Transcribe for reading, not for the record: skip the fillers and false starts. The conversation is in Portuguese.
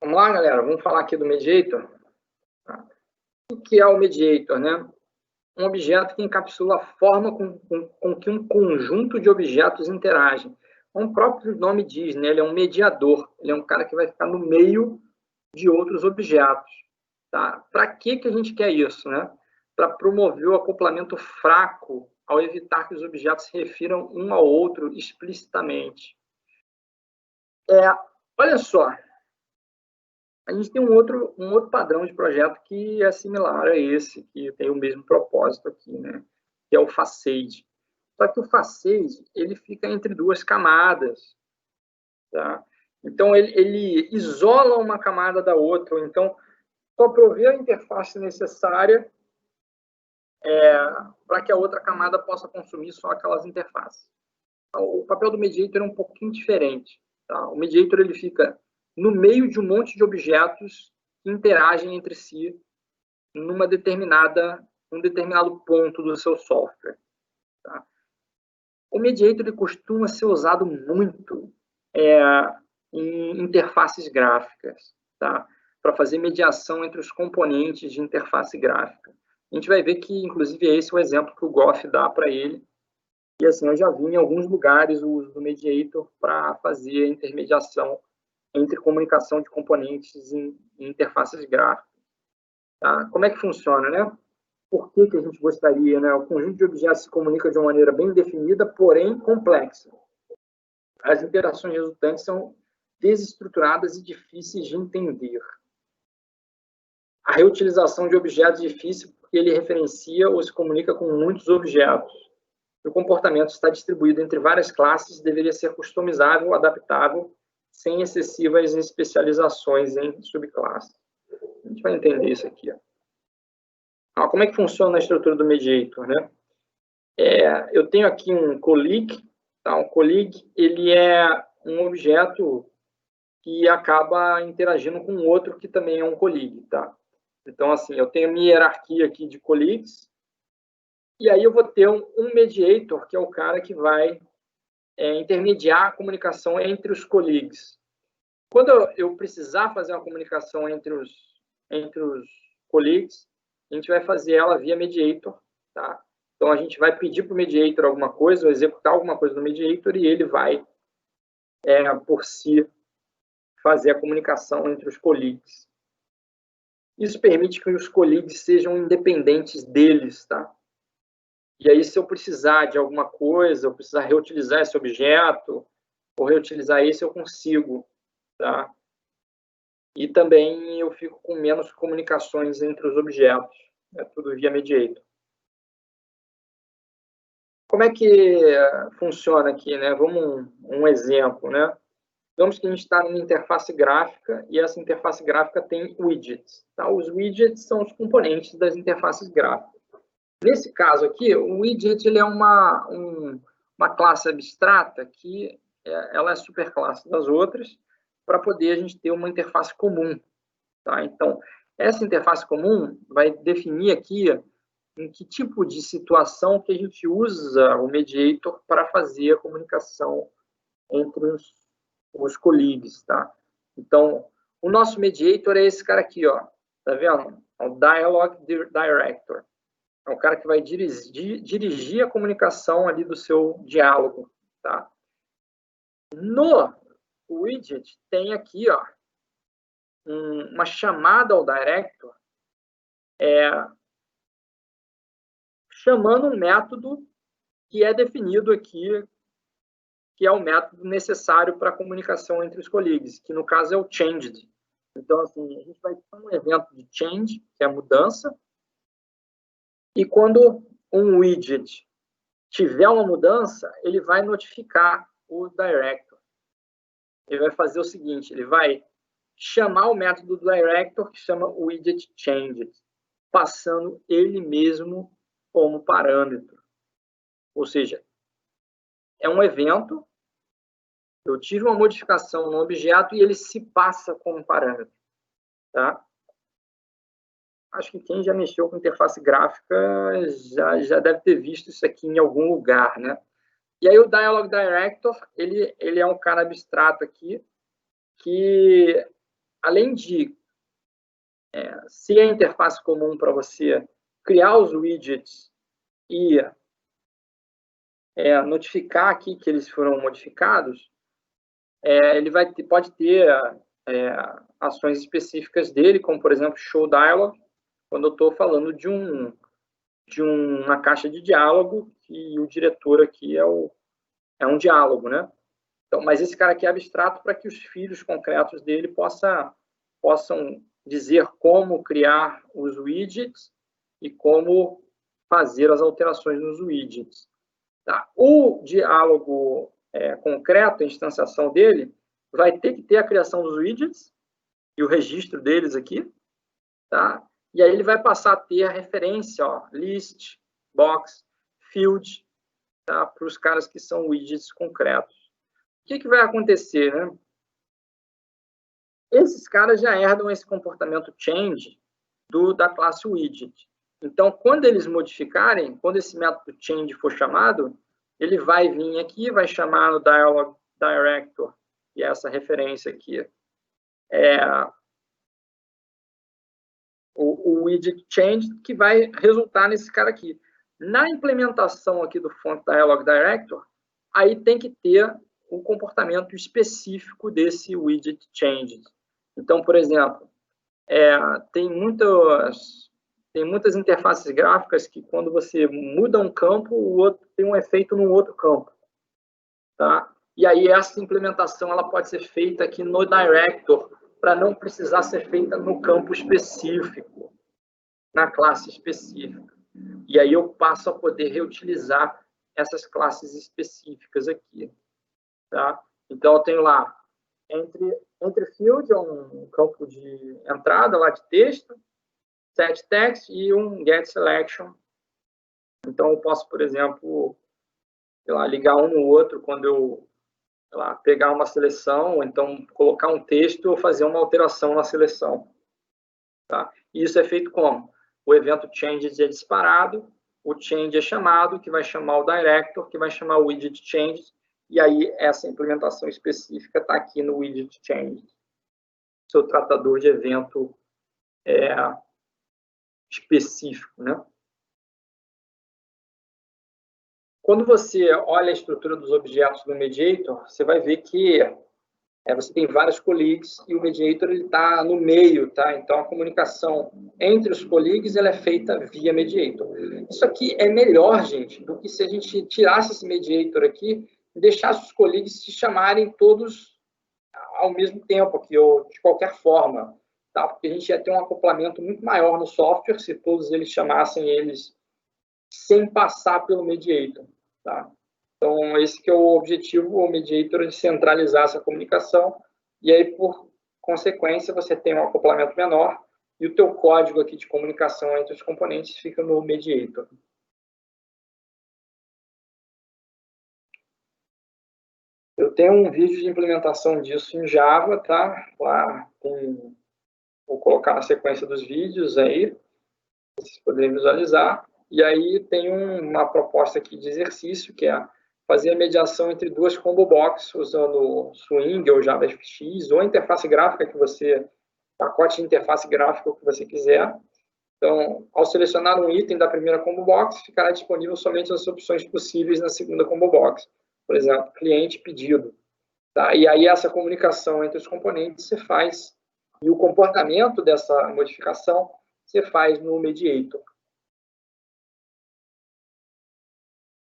Vamos lá, galera, vamos falar aqui do mediator. Tá? O que é o mediator, né? Um objeto que encapsula a forma com que um conjunto de objetos interagem. Como o próprio nome diz, né? Ele é um mediador, ele é um cara que vai ficar no meio de outros objetos. Tá? Para que a gente quer isso, né? Para promover o acoplamento fraco ao evitar que os objetos se refiram um ao outro explicitamente. Olha só, a gente tem um outro padrão de projeto que é similar a esse, que tem o mesmo propósito aqui, né? Que é o facade. Só que o facade, ele fica entre duas camadas, tá? Então, ele isola uma camada da outra. Então, só prover a interface necessária para que a outra camada possa consumir só aquelas interfaces. Então, o papel do mediator é um pouquinho diferente. Tá? O mediator ele fica no meio de um monte de objetos que interagem entre si um determinado ponto do seu software. Tá? O mediator ele costuma ser usado muito em interfaces gráficas, tá? Para fazer mediação entre os componentes de interface gráfica. A gente vai ver que, inclusive, esse é o exemplo que o Goff dá para ele. E assim, eu já vi em alguns lugares o uso do mediator para fazer a intermediação entre comunicação de componentes em interfaces gráficas. Tá? Como é que funciona, né? Por que a gente gostaria, né? O conjunto de objetos se comunica de uma maneira bem definida, porém complexa. As interações resultantes são desestruturadas e difíceis de entender. A reutilização de objetos é difícil porque ele referencia ou se comunica com muitos objetos. O comportamento está distribuído entre várias classes e deveria ser customizável, adaptável, sem excessivas especializações em subclasses. A gente vai entender isso aqui. Como é que funciona a estrutura do mediator, né? Eu tenho aqui um colleague. Tá? Um colleague ele é um objeto que acaba interagindo com outro que também é um colleague. Tá? Então, assim, eu tenho a minha hierarquia aqui de colleagues, e aí eu vou ter um mediator, que é o cara que vai intermediar a comunicação entre os colleagues. Quando eu precisar fazer uma comunicação entre os colleagues, a gente vai fazer ela via mediator. Tá? Então, a gente vai pedir para o mediator alguma coisa, ou executar alguma coisa no mediator, e ele vai, por si, fazer a comunicação entre os colleagues. Isso permite que os colleagues sejam independentes deles. Tá? E aí, se eu precisar de alguma coisa, eu precisar reutilizar esse objeto, ou reutilizar esse, eu consigo. Tá? E também eu fico com menos comunicações entre os objetos. É tudo via mediator. Como é que funciona aqui, né? Vamos um exemplo, né? Digamos que a gente está numa interface gráfica e essa interface gráfica tem widgets. Tá? Os widgets são os componentes das interfaces gráficas. Nesse caso aqui, o widget ele é uma classe abstrata que ela é superclasse das outras para poder a gente ter uma interface comum. Tá? Então, essa interface comum vai definir aqui em que tipo de situação que a gente usa o mediator para fazer a comunicação entre os colleagues, tá? Então, o nosso mediator é esse cara aqui, ó. Tá vendo? É o Dialogue Director. É o cara que vai dirigir a comunicação ali do seu diálogo, tá? No widget tem aqui, ó, uma chamada ao director, chamando um método que é definido aqui, que é o método necessário para a comunicação entre os colleagues, que no caso é o changed. Então, assim, a gente vai ter um evento de change, que é a mudança, e quando um widget tiver uma mudança, ele vai notificar o director. Ele vai fazer o seguinte, ele vai chamar o método do director, que chama widget changed, passando ele mesmo como parâmetro. Ou seja, é um evento, eu tive uma modificação no objeto e ele se passa como parâmetro. Tá? Acho que quem já mexeu com interface gráfica já deve ter visto isso aqui em algum lugar, né? E aí o Dialog Director, ele é um cara abstrato aqui, que além de ser a interface comum para você criar os widgets e notificar aqui que eles foram modificados, ele pode ter ações específicas dele, como, por exemplo, show dialog, quando eu estou falando de uma caixa de diálogo, e o diretor aqui é um diálogo, né? Então, mas esse cara aqui é abstrato para que os filhos concretos dele possam dizer como criar os widgets e como fazer as alterações nos widgets. Tá? O diálogo concreto, a instanciação dele, vai ter que ter a criação dos widgets e o registro deles aqui, tá? E aí ele vai passar a ter a referência, ó, list, box, field, tá? Para os caras que são widgets concretos. O que vai acontecer, né? Esses caras já herdam esse comportamento change da classe widget. Então, quando eles modificarem, quando esse método change for chamado, ele vai vir aqui, vai chamar no dialog director, e essa referência aqui o widget change, que vai resultar nesse cara aqui. Na implementação aqui do font dialog director, aí tem que ter um comportamento específico desse widget change. Então, por exemplo, tem muitas interfaces gráficas que, quando você muda um campo, o outro tem um efeito no outro campo. Tá? E aí essa implementação ela pode ser feita aqui no director, para não precisar ser feita no campo específico, na classe específica. E aí eu passo a poder reutilizar essas classes específicas aqui. Tá? Então, eu tenho lá, entre field, é um campo de entrada lá de texto, set text e um get selection. Então, eu posso, por exemplo, ligar um no outro quando eu pegar uma seleção, ou então colocar um texto ou fazer uma alteração na seleção. Tá? E isso é feito como? O evento change é disparado, o change é chamado, que vai chamar o director, que vai chamar o widget change, e aí essa implementação específica está aqui no widget change. Seu tratador de evento específico, né? Quando você olha a estrutura dos objetos do Mediator, você vai ver que você tem vários colleagues e o Mediator está no meio, tá? Então, a comunicação entre os colleagues ela é feita via Mediator. Isso aqui é melhor, gente, do que se a gente tirasse esse Mediator aqui e deixasse os colleagues se chamarem todos ao mesmo tempo aqui, ou de qualquer forma, tá? Porque a gente ia ter um acoplamento muito maior no software se todos eles chamassem eles sem passar pelo Mediator, tá? Então, esse que é o objetivo, o Mediator, de centralizar essa comunicação, e aí, por consequência, você tem um acoplamento menor, e o teu código aqui de comunicação entre os componentes fica no Mediator. Eu tenho um vídeo de implementação disso em Java, tá? Lá vou colocar na sequência dos vídeos aí, para vocês poderem visualizar. E aí tem uma proposta aqui de exercício, que é fazer a mediação entre duas combo box, usando Swing ou JavaFX, ou a interface gráfica pacote de interface gráfica que você quiser. Então, ao selecionar um item da primeira combo box, ficará disponível somente as opções possíveis na segunda combo box. Por exemplo, cliente pedido. Tá? E aí essa comunicação entre os componentes você faz, e o comportamento dessa modificação você faz no Mediator.